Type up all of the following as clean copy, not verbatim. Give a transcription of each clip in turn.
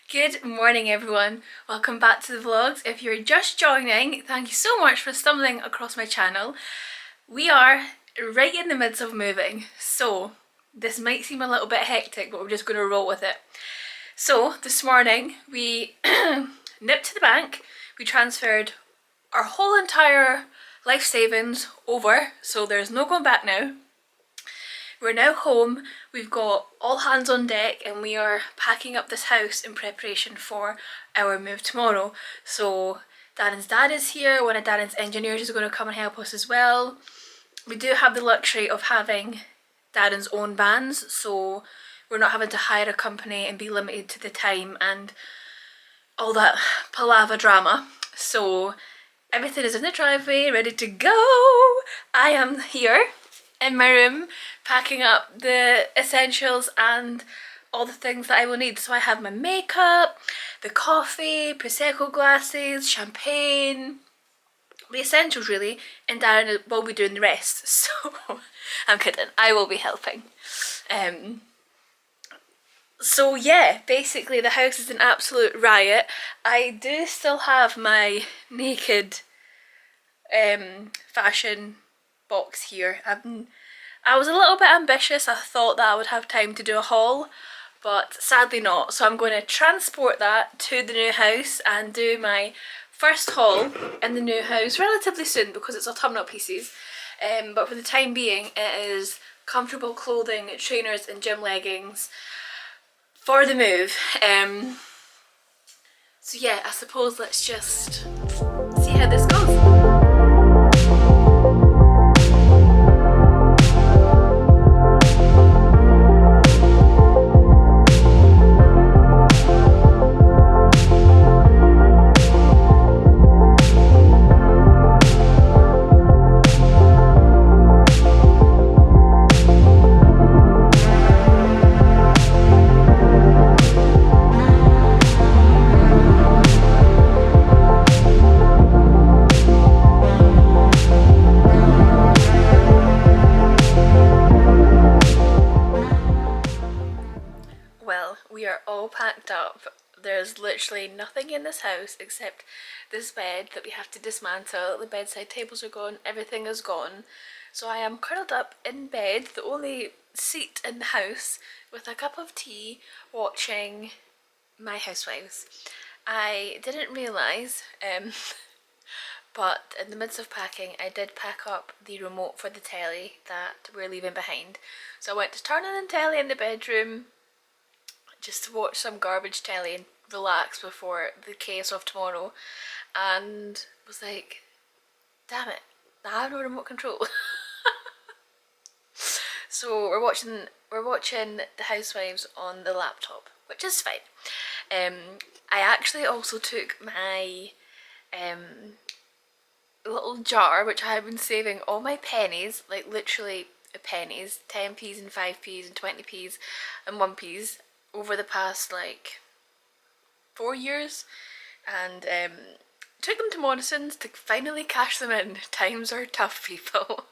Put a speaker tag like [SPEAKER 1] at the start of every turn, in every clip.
[SPEAKER 1] Good morning everyone, welcome back to the vlogs. If you're just joining, thank you so much for stumbling across my channel. We are right in the midst of moving, so this might seem a little bit hectic, but we're just going to roll with it. So this morning we nipped to the bank, we transferred our whole entire life savings over, so there's no going back now. We're now home, we've got all hands on deck and we are packing up this house in preparation for our move tomorrow. So Darren's dad is here, one of Darren's engineers is going to come and help us as well. We do have the luxury of having Darren's own vans, so we're not having to hire a company and be limited to the time and all that palaver drama. So everything is in the driveway, ready to go. I am here in my room packing up the essentials and all the things that I will need. So I have my makeup, the coffee, Prosecco glasses, champagne, the essentials really, and Darren will be doing the rest. So I'm kidding, I will be helping. So yeah, basically the house is an absolute riot. I do still have my naked fashion box here. I was a little bit ambitious. I thought that I would have time to do a haul, but sadly not. So I'm going to transport that to the new house and do my first haul in the new house relatively soon because it's autumnal pieces. But for the time being, it is comfortable clothing, trainers and gym leggings for the move. So yeah, I suppose let's just see how this goes. We are all packed up. There's literally nothing in this house except this bed that we have to dismantle. The bedside tables are gone, everything is gone. So I am curled up in bed, the only seat in the house, with a cup of tea, watching My Housewives. I didn't realise, but in the midst of packing, I did pack up the remote for the telly that we're leaving behind. So I went to turn on the telly in the bedroom, just to watch some garbage telly and relax before the chaos of tomorrow, and was like, damn it, I have no remote control. So we're watching The Housewives on the laptop, which is fine. I actually also took my little jar, which I have been saving all my pennies, like literally pennies, 10p's and 5p's and 20p's and 1p's, over the past like 4 years, and took them to Morrison's to finally cash them in. Times are tough, people.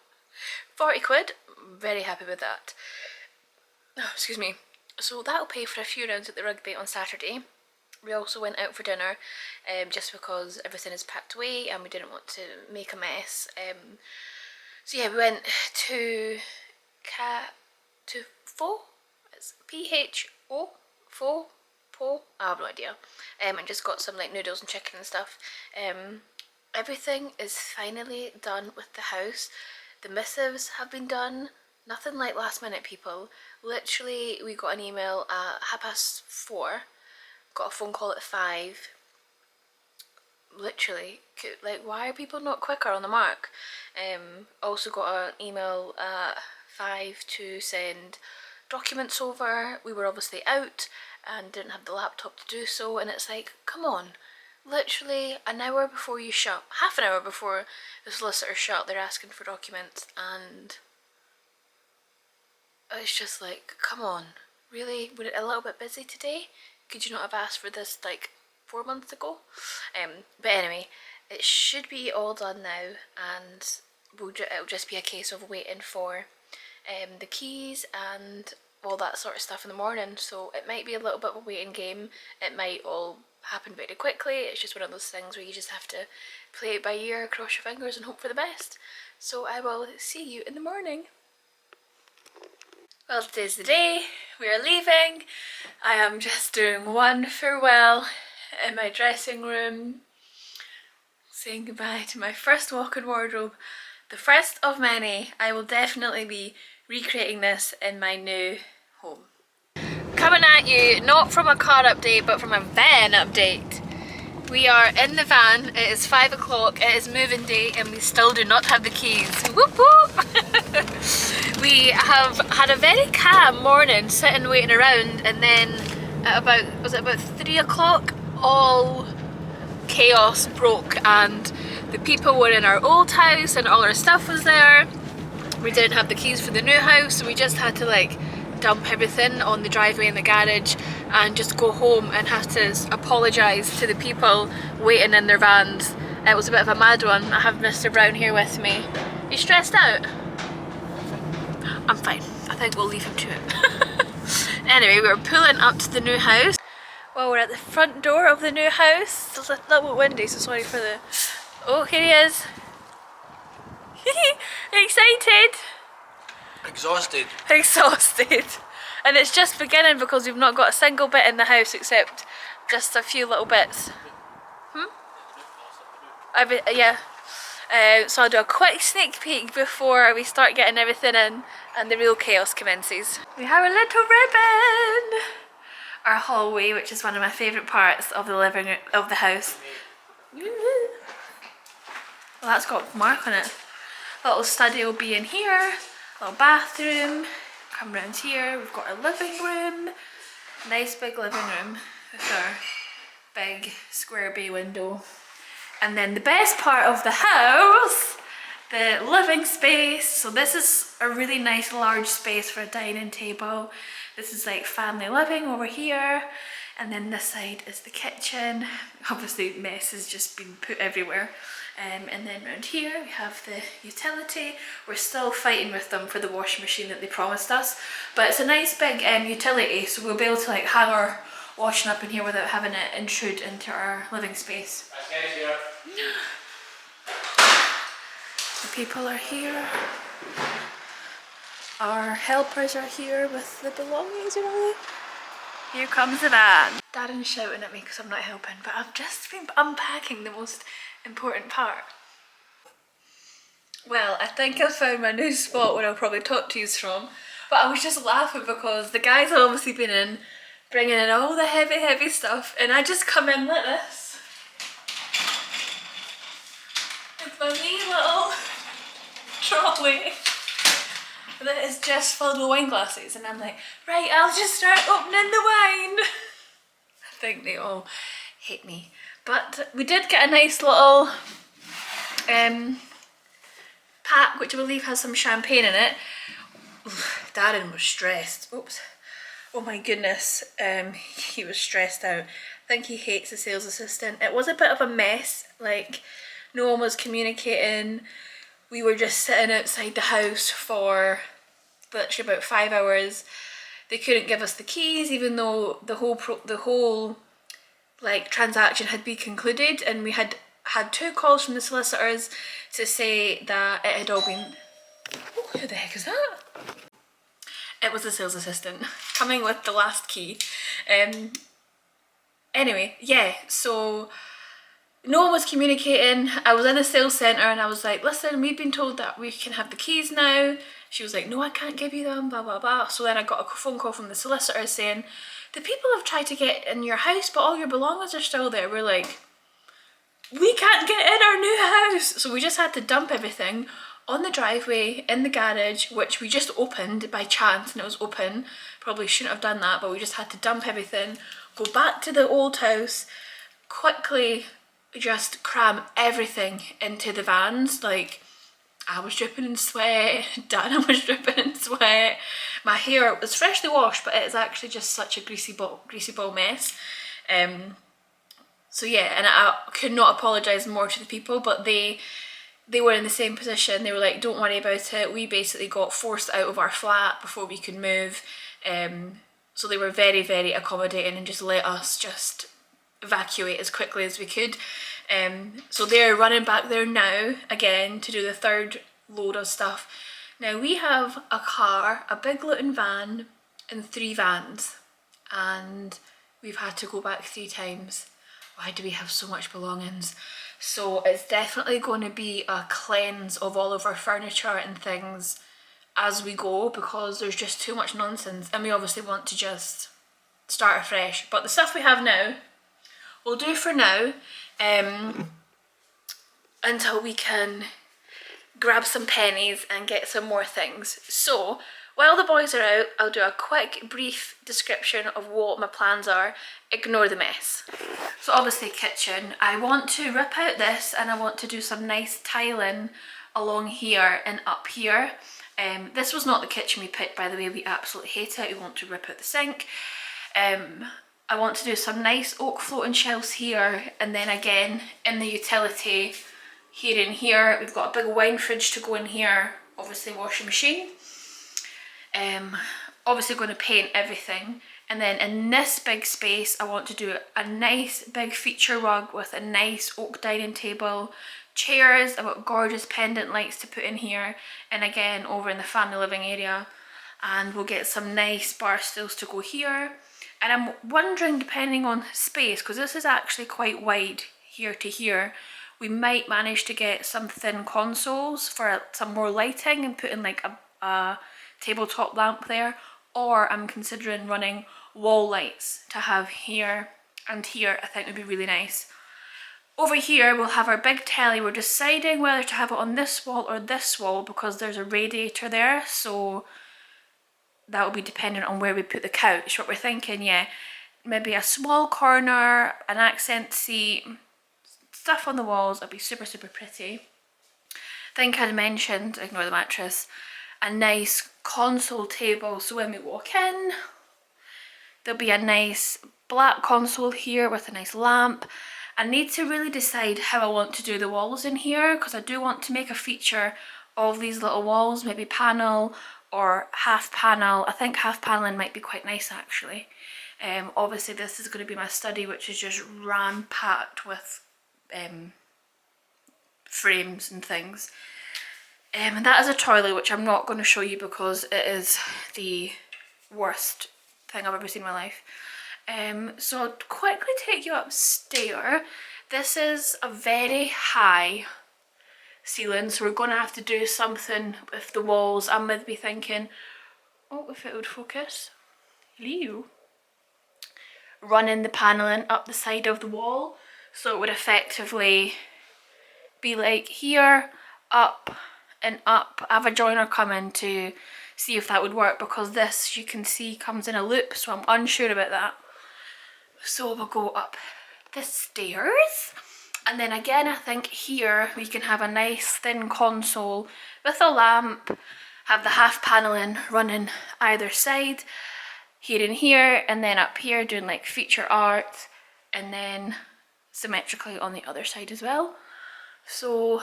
[SPEAKER 1] 40 quid, very happy with that. Oh, excuse me. So that'll pay for a few rounds at the rugby on Saturday. We also went out for dinner, just because everything is packed away and we didn't want to make a mess. So yeah, we went to Pho. It's Pho. Pho. I have no idea. And just got some like noodles and chicken and stuff. Everything is finally done with the house. The missives have been done. Nothing like last minute, people. Literally, we got an email at 4:30. Got a phone call at 5. Literally, like, why are people not quicker on the mark? Also got an email at 5 to send documents over. We were obviously out and didn't have the laptop to do so, and it's like, come on, literally an hour before you shut, half an hour before the solicitor shut, they're asking for documents, and it's just like, come on, really? Were it a little bit busy today? Could you not have asked for this like 4 months ago? But anyway, it should be all done now, and it'll just be a case of waiting for the keys and all that sort of stuff in the morning, so it might be a little bit of a waiting game. It might all happen very quickly. It's just one of those things where you just have to play it by ear, cross your fingers and hope for the best. So I will see you in the morning. Well, today's the day. We are leaving. I am just doing one farewell in my dressing room, saying goodbye to my first walk-in wardrobe. The first of many. I will definitely be recreating this in my new home. Coming at you, not from a car update, but from a van update. We are in the van, it is 5 o'clock, it is moving day, and we still do not have the keys. Whoop whoop! We have had a very calm morning, sitting waiting around, and then at about 3 o'clock, all chaos broke, and the people were in our old house and all our stuff was there. We didn't have the keys for the new house, so we just had to like dump everything on the driveway in the garage and just go home and have to apologise to the people waiting in their vans. It was a bit of a mad one. I have Mr. Brown here with me. Are you stressed out? I'm fine. I think we'll leave him to it. Anyway, we're pulling up to the new house. Well, we're at the front door of the new house. It's a little bit windy, so sorry for the... Oh, here he is. Excited?
[SPEAKER 2] Exhausted.
[SPEAKER 1] Exhausted. And it's just beginning because we've not got a single bit in the house except just a few little bits. Yeah. So I'll do a quick sneak peek before we start getting everything in and the real chaos commences. We have a little ribbon! Our hallway, which is one of my favourite parts of the living room, of the house. Well, that's got Mark on it. Little study will be in here. Little bathroom. Come round here. We've got our living room. Nice big living room with our big square bay window. And then the best part of the house, the living space. So this is a really nice large space for a dining table. This is like family living over here. And then this side is the kitchen. Obviously mess has just been put everywhere. And then around here we have the utility. We're still fighting with them for the washing machine that they promised us. But it's a nice big utility, so we'll be able to like hang our washing up in here without having it intrude into our living space. The people are here. Our helpers are here with the belongings and all. Here comes the van. Darren's shouting at me because I'm not helping, but I've just been unpacking the most important part. Well, I think I found my new spot where I'll probably talk to you from, but I was just laughing because the guys have obviously been in, bringing in all the heavy stuff, and I just come in like this. With my wee little trolley that is just filled with wine glasses, and I'm like, right, I'll just start opening the wine. I think they all hate me. But we did get a nice little pack, which I believe has some champagne in it. Oof, Darren was stressed. Oops. Oh my goodness. He was stressed out. I think he hates the sales assistant. It was a bit of a mess. Like, no one was communicating. We were just sitting outside the house for literally about 5 hours. They couldn't give us the keys, even though the whole like transaction had been concluded, and we had 2 calls from the solicitors to say that it had all been... Oh, who the heck is that? It was the sales assistant coming with the last key. Anyway, yeah, so no one was communicating. I was in a sales centre and I was like, listen, we've been told that we can have the keys now. She was like, no, I can't give you them, blah blah blah. So then I got a phone call from the solicitor saying, the people have tried to get in your house, but all your belongings are still there. We're like, we can't get in our new house. So we just had to dump everything on the driveway, in the garage, which we just opened by chance and it was open. Probably shouldn't have done that, but we just had to dump everything, go back to the old house, quickly just cram everything into the vans. Like, I was dripping in sweat, Dana was dripping in sweat, my hair was freshly washed, but it is actually just such a greasy ball mess. So yeah, and I could not apologise more to the people, but they were in the same position. They were like, don't worry about it. We basically got forced out of our flat before we could move. So they were very, very accommodating and just let us just evacuate as quickly as we could. So they're running back there now again to do the third load of stuff. Now we have a car, a big Luton van and 3 vans, and we've had to go back 3 times. Why do we have so much belongings? So it's definitely going to be a cleanse of all of our furniture and things as we go, because there's just too much nonsense and we obviously want to just start afresh. But the stuff we have now will do for now, until we can grab some pennies and get some more things. So while the boys are out, I'll do a quick brief description of what my plans are. Ignore the mess. So obviously kitchen, I want to rip out this and I want to do some nice tiling along here and up here. This was not the kitchen we picked, by the way. We absolutely hate it. We want to rip out the sink. I want to do some nice oak floating shelves here, and then again in the utility here and here. We've got a big wine fridge to go in here, obviously washing machine. Obviously going to paint everything, and then in this big space I want to do a nice big feature rug with a nice oak dining table, chairs. I've got gorgeous pendant lights to put in here, and again over in the family living area, and we'll get some nice bar stools to go here. And I'm wondering, depending on space, because this is actually quite wide here to here, we might manage to get some thin consoles for some more lighting and put in like a tabletop lamp there, or I'm considering running wall lights to have here and here. I think would be really nice. Over here we'll have our big telly. We're deciding whether to have it on this wall or this wall because there's a radiator there, so that will be dependent on where we put the couch. But we're thinking, yeah, maybe a small corner, an accent seat, stuff on the walls. It'll be super, super pretty. I think I'd mentioned, ignore the mattress, a nice console table, so when we walk in there'll be a nice black console here with a nice lamp. I need to really decide how I want to do the walls in here, because I do want to make a feature of these little walls, maybe panel or half panel. I think half paneling might be quite nice actually. Obviously this is going to be my study, which is just ram-packed with frames and things. And that is a toilet, which I'm not going to show you because it is the worst thing I've ever seen in my life. So I'll quickly take you upstairs. This is a very high ceiling, so we're going to have to do something with the walls. I'm maybe thinking, oh, if it would focus, hello, running the panelling up the side of the wall, so it would effectively be like here, up and up. I have a joiner coming to see if that would work, because this, you can see, comes in a loop, so I'm unsure about that. So we'll go up the stairs, and then again I think here we can have a nice thin console with a lamp, have the half paneling running either side, here and here, and then up here doing like feature art, and then symmetrically on the other side as well. So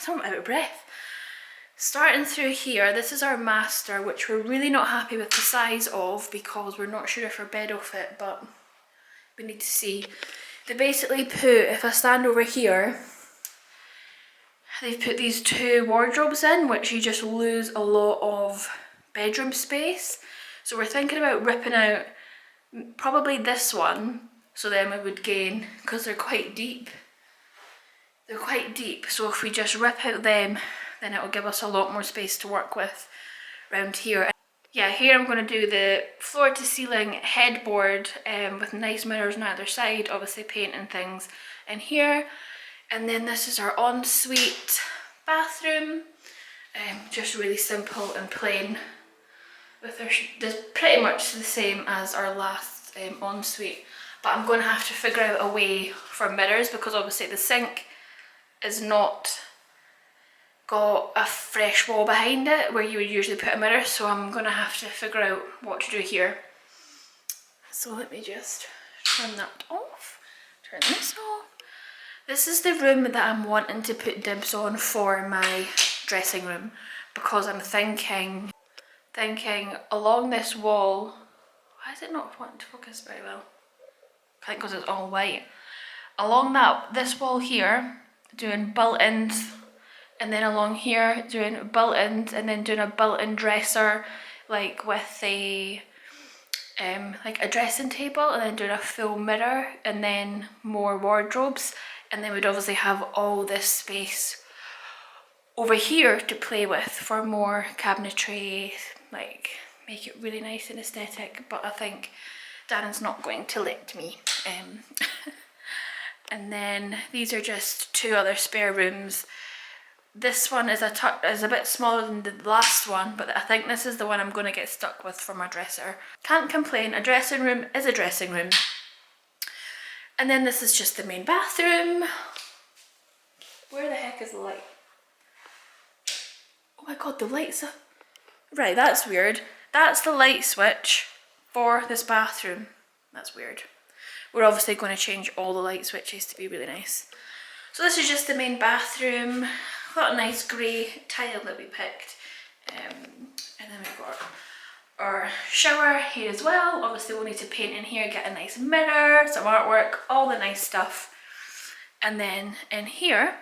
[SPEAKER 1] I'm out of breath. Starting through here, this is our master, which we're really not happy with the size of because we're not sure if our bed will fit, but we need to see. They basically put, if I stand over here, they've put these 2 wardrobes in, which you just lose a lot of bedroom space. So we're thinking about ripping out probably this one, so then we would gain, because they're quite deep. They're quite deep, so if we just rip out them, then it will give us a lot more space to work with around here. Yeah, here I'm going to do the floor to ceiling headboard with nice mirrors on either side, obviously painting things in here. And then this is our ensuite bathroom, just really simple and plain. With our pretty much the same as our last ensuite, but I'm going to have to figure out a way for mirrors, because obviously the sink is not got a fresh wall behind it where you would usually put a mirror, so I'm going to have to figure out what to do here. So let me just turn that off, turn this off. This is the room that I'm wanting to put dibs on for my dressing room, because I'm thinking thinking along this wall, why is it not wanting to focus very well? I think because it's all white. Along this wall here, doing built-ins, and then along here doing built-ins, and then doing a built-in dresser, like with a like a dressing table, and then doing a full mirror, and then more wardrobes, and then we'd obviously have all this space over here to play with for more cabinetry, like make it really nice and aesthetic. But I think Darren's not going to let me. And then these are just two other spare rooms. This one is a bit smaller than the last one, but I think this is the one I'm going to get stuck with for my dresser. Can't complain, a dressing room is a dressing room. And then this is just the main bathroom. Where the heck is the light? Oh my god, the lights are... Right, that's weird. That's the light switch for this bathroom. That's weird. We're obviously going to change all the light switches to be really nice. So this is just the main bathroom. Got a nice grey tile that we picked. And then we've got our shower here as well. Obviously we'll need to paint in here, get a nice mirror, some artwork, all the nice stuff. And then in here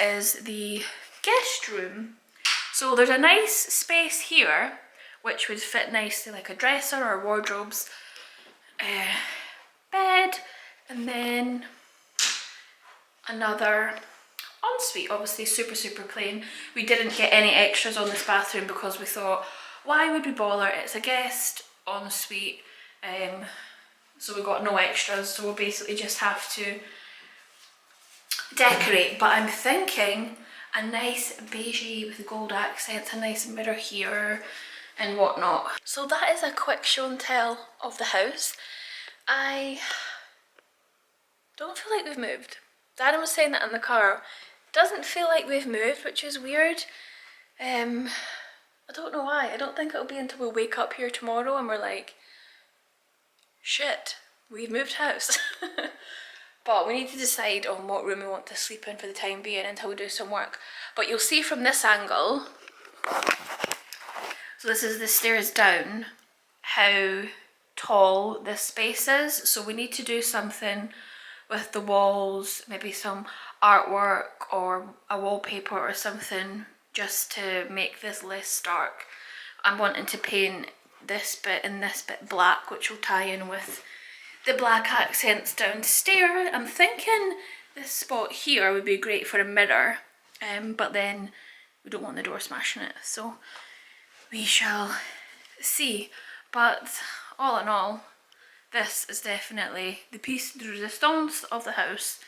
[SPEAKER 1] is the guest room. So there's a nice space here which would fit nicely, like a dresser or wardrobes, bed, and then another ensuite, obviously super plain. We didn't get any extras on this bathroom because we thought, why would we bother? It's a guest ensuite, so we got no extras, so we'll basically just have to decorate. But I'm thinking a nice beigey with gold accents, a nice mirror here and whatnot. So that is a quick show and tell of the house. I don't feel like we've moved. Darren was saying that in the car. Doesn't feel like we've moved, which is weird. I don't know why. I don't think it'll be until we wake up here tomorrow and we're like, shit, we've moved house. But we need to decide on what room we want to sleep in for the time being until we do some work. But you'll see from this angle, so this is the stairs down, how tall this space is. So we need to do something with the walls, maybe some artwork or a wallpaper or something, just to make this less dark. I'm wanting to paint this bit and this bit black, which will tie in with the black accents downstairs. I'm thinking this spot here would be great for a mirror, but then we don't want the door smashing it, so we shall see. But all in all, this is definitely the piece de resistance of the house,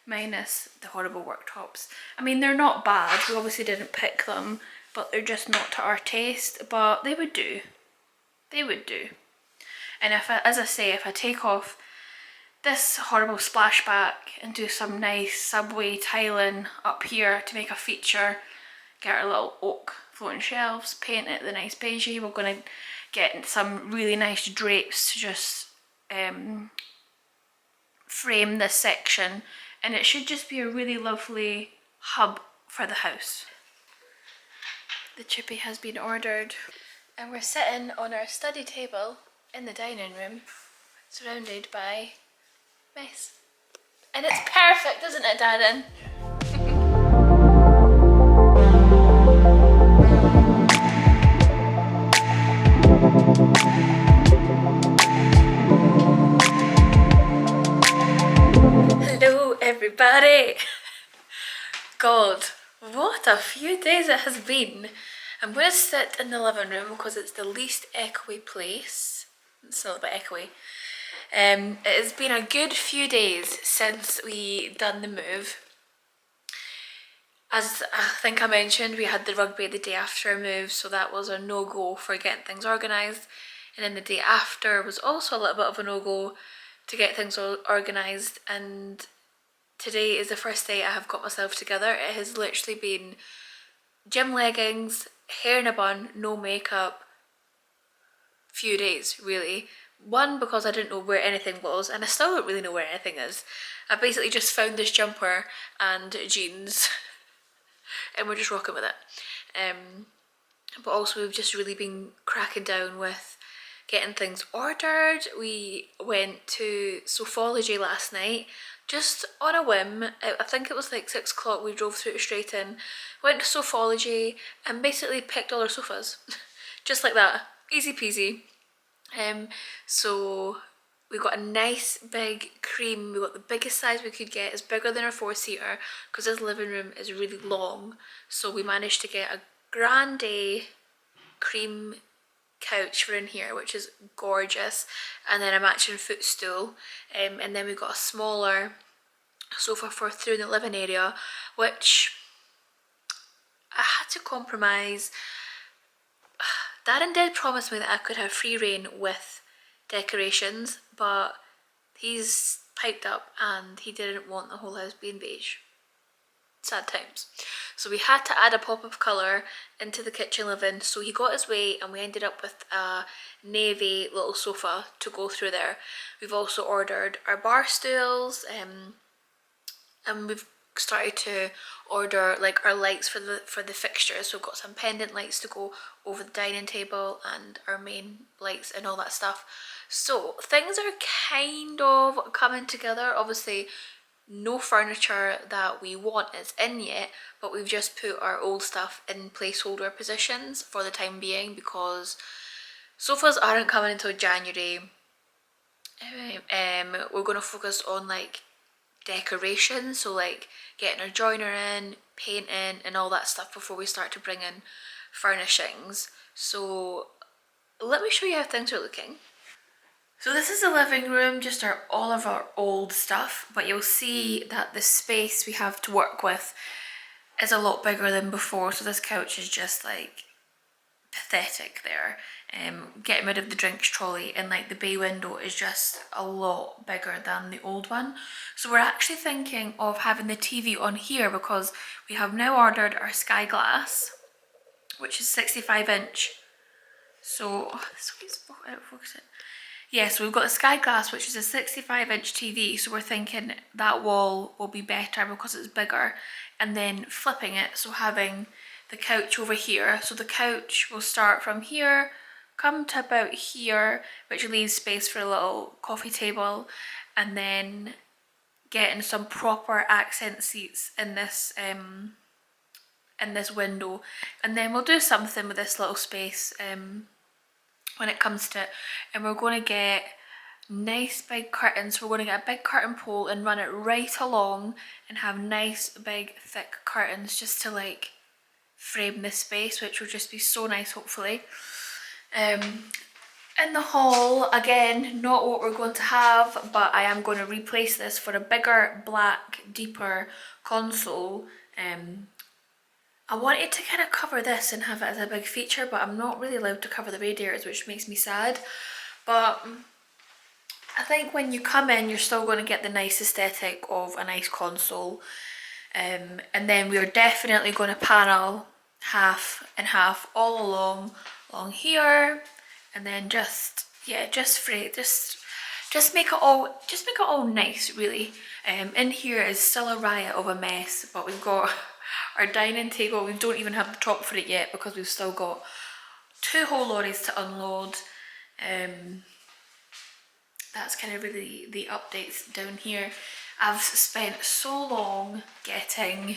[SPEAKER 1] minus the horrible worktops. I mean, they're not bad, we obviously didn't pick them, but they're just not to our taste, but they would do. They would do. And as I say, if I take off this horrible splashback and do some nice subway tiling up here to make a feature, get our little oak floating shelves, paint it the nice beigey, we're going to get some really nice drapes to just frame this section, and it should just be a really lovely hub for the house. The chippy has been ordered and we're sitting on our study table in the dining room, surrounded by mess. And it's perfect, isn't it, Darren? Hello, everybody. God, what a few days it has been. I'm going to sit in the living room because it's the least echoey place. It's a little bit echoey. It has been a good few days since we done the move. As I think I mentioned, we had the rugby the day after our move, so that was a no-go for getting things organised. And then the day after was also a little bit of a no-go to get things organised. And today is the first day I have got myself together. It has literally been gym leggings, hair in a bun, no makeup, few days really. One, because I didn't know where anything was, and I still don't really know where anything is. I basically just found this jumper and jeans and we're just rocking with it. but also we've just really been cracking down with getting things ordered. We went to Sophology last night just on a whim. I think it was like 6 o'clock. We drove through it straight in, went to Sophology and basically picked all our sofas just like that, easy peasy. So we got a nice big cream. We got the biggest size we could get. It's bigger than our 4-seater because this living room is really long, so we managed to get a grande cream couch for in here, which is gorgeous, and then a matching footstool, and then we got a smaller sofa for through the living area, which I had to compromise. Darren did promise me that I could have free reign with decorations, but he's piped up and he didn't want the whole house being beige. Sad times. So we had to add a pop of colour into the kitchen living, so he got his way and we ended up with a navy little sofa to go through there. We've also ordered our bar stools, and we've started to order like our lights for the fixtures. So we've got some pendant lights to go over the dining table and our main lights and all that stuff. So things are kind of coming together. Obviously no furniture that we want is in yet, but we've just put our old stuff in placeholder positions for the time being because sofas aren't coming until January. We're going to focus on like decoration, so like getting our joiner in, painting and all that stuff before we start to bring in furnishings. So let me show you how things are looking. So this is the living room, just all of our old stuff, but you'll see that the space we have to work with is a lot bigger than before. So this couch is just like pathetic there. Getting rid of the drinks trolley and like the bay window is just a lot bigger than the old one. So we're actually thinking of having the TV on here because we have now ordered our Sky Glass, which is 65 inch. So, focus it. Yeah, so we've got the Sky Glass, which is a 65 inch TV, so we're thinking that wall will be better because it's bigger, and then flipping it, so having the couch over here. So the couch will start from here, come to about here, which leaves space for a little coffee table, and then getting some proper accent seats in this window, and then we'll do something with this little space when it comes to it. And we're going to get nice big curtains. We're going to get a big curtain pole and run it right along and have nice big thick curtains just to like frame this space, which will just be so nice hopefully. In the hall, again, not what we're going to have, but I am going to replace this for a bigger, black, deeper console. I wanted to kind of cover this and have it as a big feature, but I'm not really allowed to cover the radiators, which makes me sad. But I think when you come in, you're still going to get the nice aesthetic of a nice console. And then we're definitely going to panel half and half all along here, and then just make it all nice really. In here is still a riot of a mess, but we've got our dining table. We don't even have the top for it yet because we've still got 2 whole lorries to unload. That's kind of really the updates down here. I've spent so long getting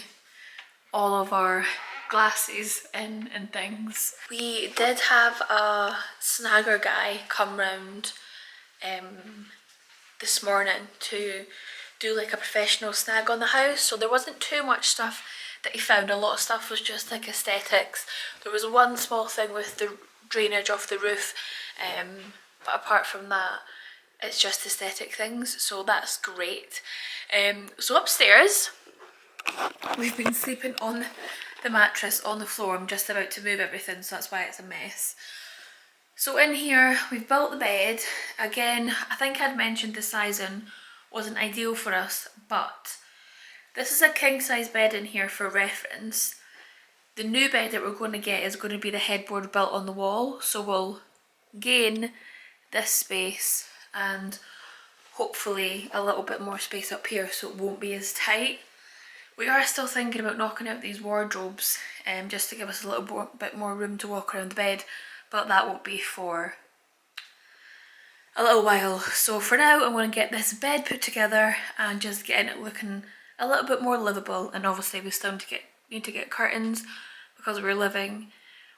[SPEAKER 1] all of our glasses in and things. We did have a snagger guy come round this morning to do like a professional snag on the house, so there wasn't too much stuff that he found. A lot of stuff was just like aesthetics. There was one small thing with the drainage off the roof, but apart from that it's just aesthetic things, so that's great. So upstairs we've been sleeping on the mattress on the floor. I'm just about to move everything, so that's why it's a mess. So in here we've built the bed. Again, I think I'd mentioned the sizing wasn't ideal for us, but this is a king size bed in here for reference. The new bed that we're going to get is going to be the headboard built on the wall, so we'll gain this space and hopefully a little bit more space up here so it won't be as tight. We are still thinking about knocking out these wardrobes just to give us a little bit more room to walk around the bed, but that won't be for a little while. So for now I'm going to get this bed put together and just getting it looking a little bit more livable, and obviously we still need to get curtains because we're living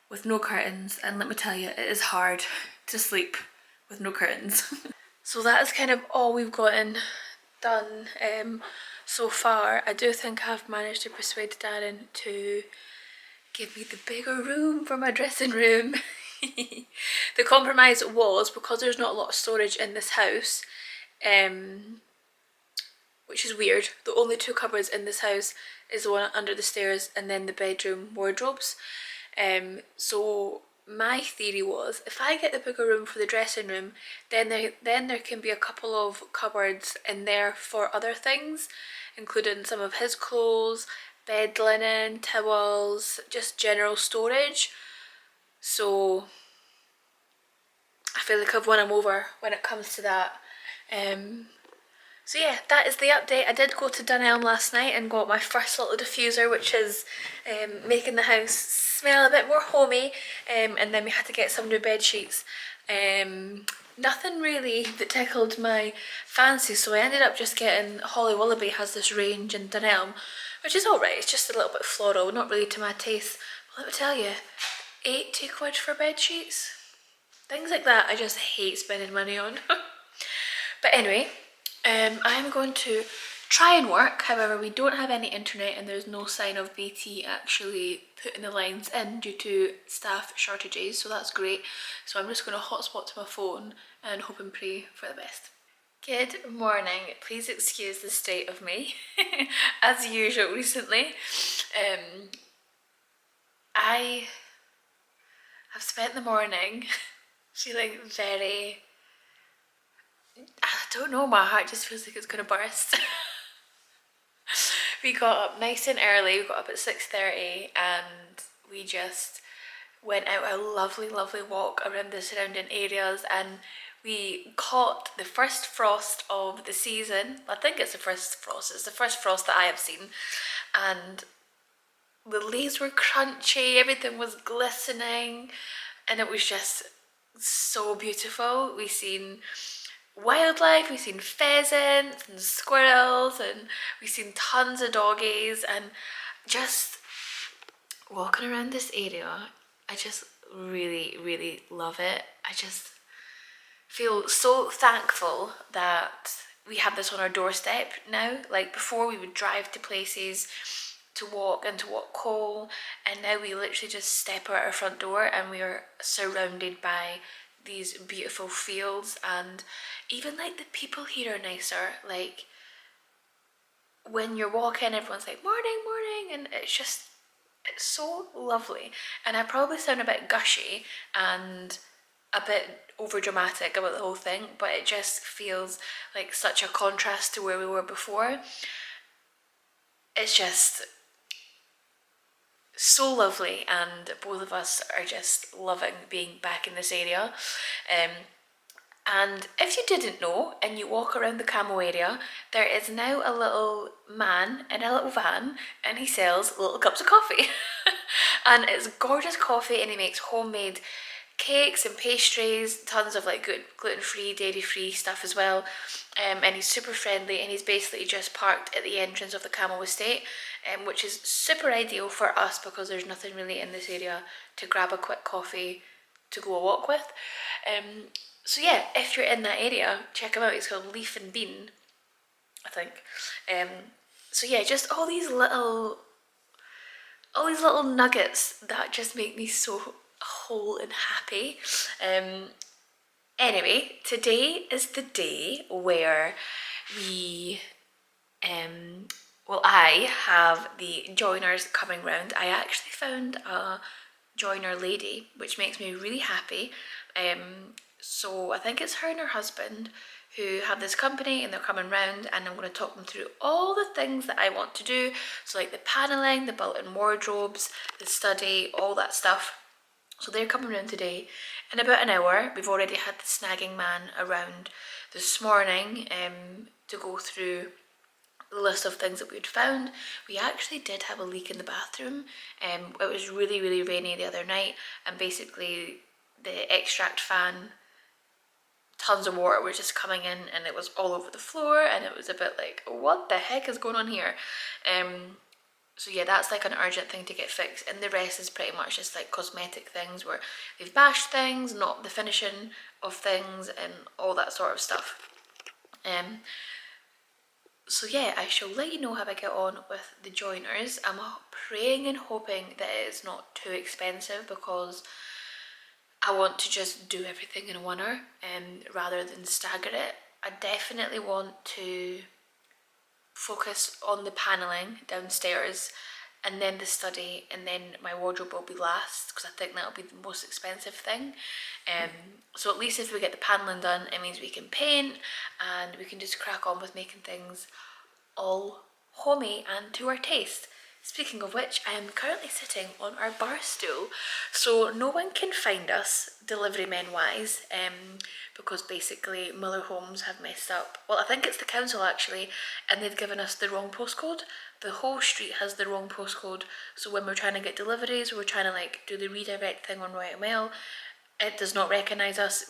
[SPEAKER 1] with no curtains, and let me tell you, it is hard to sleep with no curtains. So that is kind of all we've gotten done so far. I do think I've managed to persuade Darren to give me the bigger room for my dressing room. The compromise was, because there's not a lot of storage in this house, which is weird, the only two cupboards in this house is the one under the stairs and then the bedroom wardrobes. So my theory was, if I get the bigger room for the dressing room, then there can be a couple of cupboards in there for other things, including some of his clothes, bed linen, towels, just general storage. So I feel like I've won him over when it comes to that. So yeah, that is the update. I did go to Dunelm last night and got my first little diffuser, which is making the house smell a bit more homey, and then we had to get some new bed sheets. Nothing really that tickled my fancy, so I ended up just getting Holly Willoughby has this range in Dunelm, which is alright. It's just a little bit floral, not really to my taste. But let me tell you, 80 quid for bed sheets, things like that I just hate spending money on. But anyway, I'm going to try and work. However, we don't have any internet and there's no sign of BT actually putting the lines in due to staff shortages, so that's great. So I'm just going to hotspot to my phone and hope and pray for the best. Good morning. Please excuse the state of me, as usual recently. I have spent the morning feeling very... I don't know, my heart just feels like it's going to burst. We got up nice and early, we got up at 6:30 and we just went out a lovely walk around the surrounding areas, and we caught the first frost of the season. I think it's the first frost, it's the first frost that I have seen, and the leaves were crunchy, everything was glistening, and it was just so beautiful. We seen wildlife, we've seen pheasants and squirrels, and we've seen tons of doggies, and just walking around this area, I just really love it. I just feel so thankful that we have this on our doorstep now. Like before we would drive to places to walk and to walk coal, and now we literally just step out our front door and we are surrounded by these beautiful fields, and even like the people here are nicer. Like when you're walking, everyone's like morning and it's so lovely. And I probably sound a bit gushy and a bit over dramatic about the whole thing, but it just feels like such a contrast to where we were before. It's just so lovely, and both of us are just loving being back in this area. And if you didn't know, and you walk around the Camo area, there is now a little man in a little van, and he sells little cups of coffee. And it's gorgeous coffee, and he makes homemade cakes and pastries, tons of like good gluten-free, dairy-free stuff as well. And he's super friendly, and he's basically just parked at the entrance of the Camo estate, which is super ideal for us because there's nothing really in this area to grab a quick coffee to go a walk with. So yeah, if you're in that area, check him out. He's called Leaf and Bean, I think. So yeah, just all these little nuggets that just make me so whole and happy. Anyway, today is the day where we I have the joiners coming round. I actually found a joiner lady, which makes me really happy. So I think it's her and her husband who have this company, and they're coming round, and I'm going to talk them through all the things that I want to do. So like the panelling, the built-in wardrobes, the study, all that stuff. So they're coming round today in about an hour. We've already had the snagging man around this morning to go through the list of things that we'd found. We actually did have a leak in the bathroom. It was really, really rainy the other night, and basically the extract fan, tons of water was just coming in, and it was all over the floor, and it was a bit like, what the heck is going on here? So yeah, that's like an urgent thing to get fixed, and the rest is pretty much just like cosmetic things where they've bashed things, not the finishing of things, and all that sort of stuff. So yeah, I shall let you know how I get on with the joiners. I'm praying and hoping that it is not too expensive, because I want to just do everything in one rather than stagger it. I definitely want to focus on the panelling downstairs, and then the study, and then my wardrobe will be last, because I think that'll be the most expensive thing. So at least if we get the panelling done, it means we can paint, and we can just crack on with making things all homey and to our taste. Speaking of which, I am currently sitting on our bar stool, so no one can find us delivery men wise, because basically Miller Homes have messed up. Well, I think it's the council actually, and they've given us the wrong postcode. The whole street has the wrong postcode, so when we're trying to get deliveries, we're trying to like do the redirect thing on Royal Mail, it does not recognise us.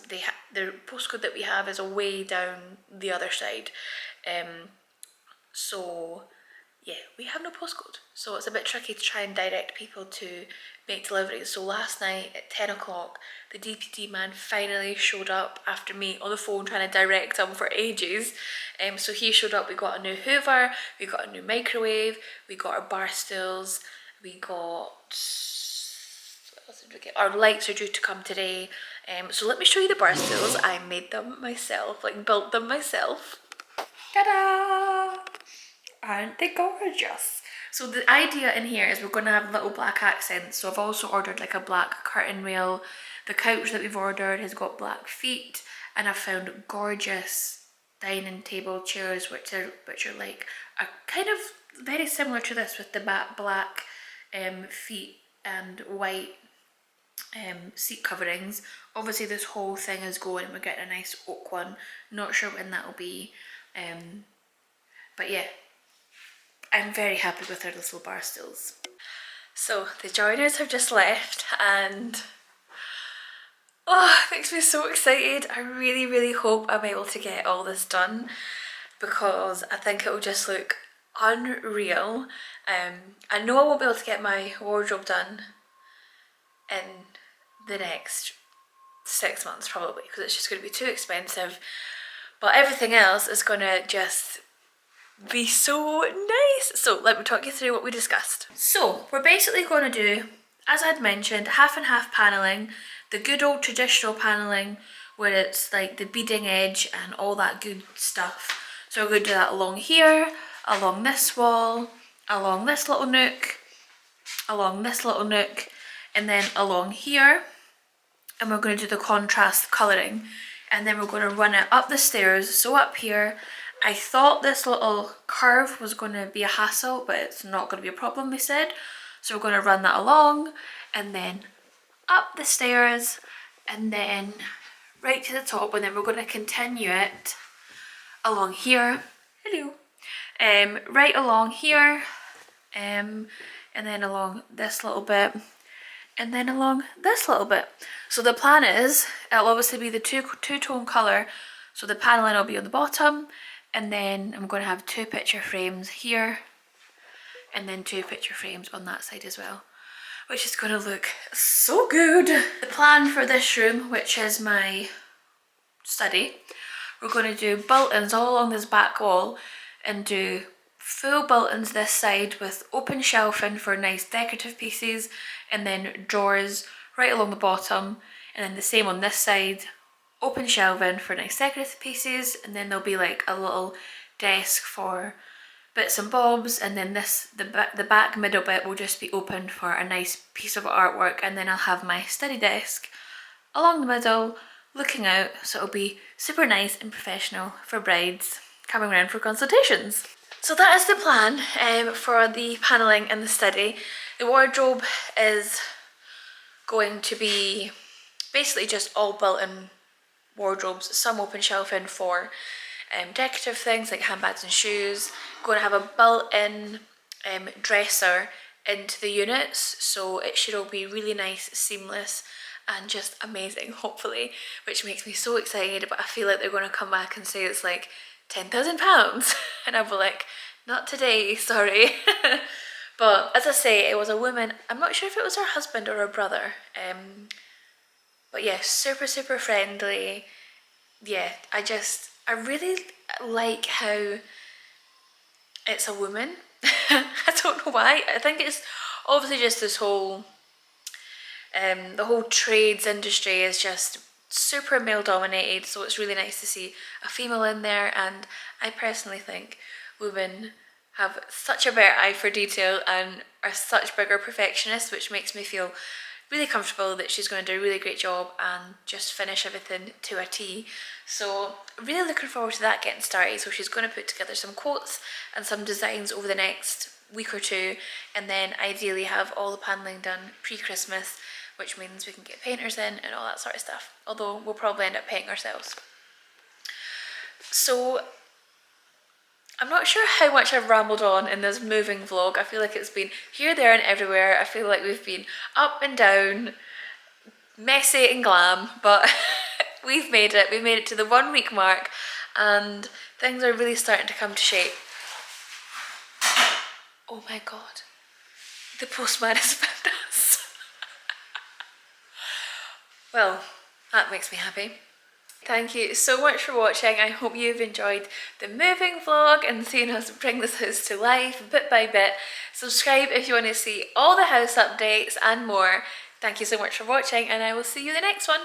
[SPEAKER 1] The postcode that we have is way down the other side. So yeah, we have no postcode, so it's a bit tricky to try and direct people to make deliveries. So last night at 10 o'clock, the DPD man finally showed up after me on the phone trying to direct him for ages. So he showed up. We got a new Hoover, we got a new microwave, we got our bar stools, we got, what else did we get? Our lights are due to come today. So let me show you the bar stools. I made them myself, like built them myself. Ta-da! Aren't they gorgeous? So the idea in here is we're going to have little black accents. So I've also ordered like a black curtain rail. The couch that we've ordered has got black feet, and I've found gorgeous dining table chairs which are like a kind of very similar to this, with the black feet and white seat coverings. Obviously this whole thing is going, we're getting a nice oak one. Not sure when that'll be, but yeah, I'm very happy with our little bar stools. So the joiners have just left, and oh, it makes me so excited. I really, really hope I'm able to get all this done, because I think it will just look unreal. I know I won't be able to get my wardrobe done in the next 6 months probably, because it's just going to be too expensive, but everything else is going to just be so nice. So let me talk you through what we discussed. So we're basically going to do, as I'd mentioned, half and half panelling, the good old traditional panelling where it's like the beading edge and all that good stuff. So we're going to do that along here, along this wall, along this little nook, along this little nook, and then along here. And we're going to do the contrast colouring, and then we're going to run it up the stairs. So up here, I thought this little curve was going to be a hassle, but it's not going to be a problem, they said. So we're going to run that along, and then up the stairs, and then right to the top, and then we're going to continue it along here. Hello. Right along here, and then along this little bit, and then along this little bit. So the plan is, it'll obviously be the two-tone colour, so the panelling will be on the bottom, and then I'm going to have 2 picture frames here, and then 2 picture frames on that side as well, which is going to look so good. The plan for this room, which is my study, we're going to do built-ins all along this back wall, and do full built-ins this side with open shelving for nice decorative pieces, and then drawers right along the bottom, and then the same on this side, open shelving for nice decorative pieces, and then there'll be like a little desk for bits and bobs, and then the back middle bit will just be open for a nice piece of artwork, and then I'll have my study desk along the middle looking out, so it'll be super nice and professional for brides coming around for consultations. So that is the plan for the panelling and the study. The wardrobe is going to be basically just all built-in wardrobes, some open shelving for decorative things like handbags and shoes. Going to have a built-in dresser into the units, so it should all be really nice, seamless, and just amazing, hopefully, which makes me so excited. But I feel like they're going to come back and say it's like £10,000 and I'll be like, not today, sorry. But as I say, it was a woman. I'm not sure if it was her husband or her brother, but yeah, super friendly. Yeah, I really like how it's a woman. I don't know why. I think it's obviously just this whole the whole trades industry is just super male dominated, so it's really nice to see a female in there. And I personally think women have such a better eye for detail and are such bigger perfectionists, which makes me feel really comfortable that she's going to do a really great job and just finish everything to a T. So really looking forward to that getting started. So she's going to put together some quotes and some designs over the next week or two, and then ideally have all the paneling done pre-Christmas, which means we can get painters in and all that sort of stuff, although we'll probably end up painting ourselves. So I'm not sure how much I've rambled on in this moving vlog. I feel like it's been here, there and everywhere. I feel like we've been up and down, messy and glam, but we've made it. We've made it to the 1 week mark and things are really starting to come to shape. Oh my god, the postman has found us. Well, that makes me happy. Thank you so much for watching. I hope you've enjoyed the moving vlog and seeing us bring this house to life bit by bit. Subscribe if you want to see all the house updates and more. Thank you so much for watching, and I will see you in the next one.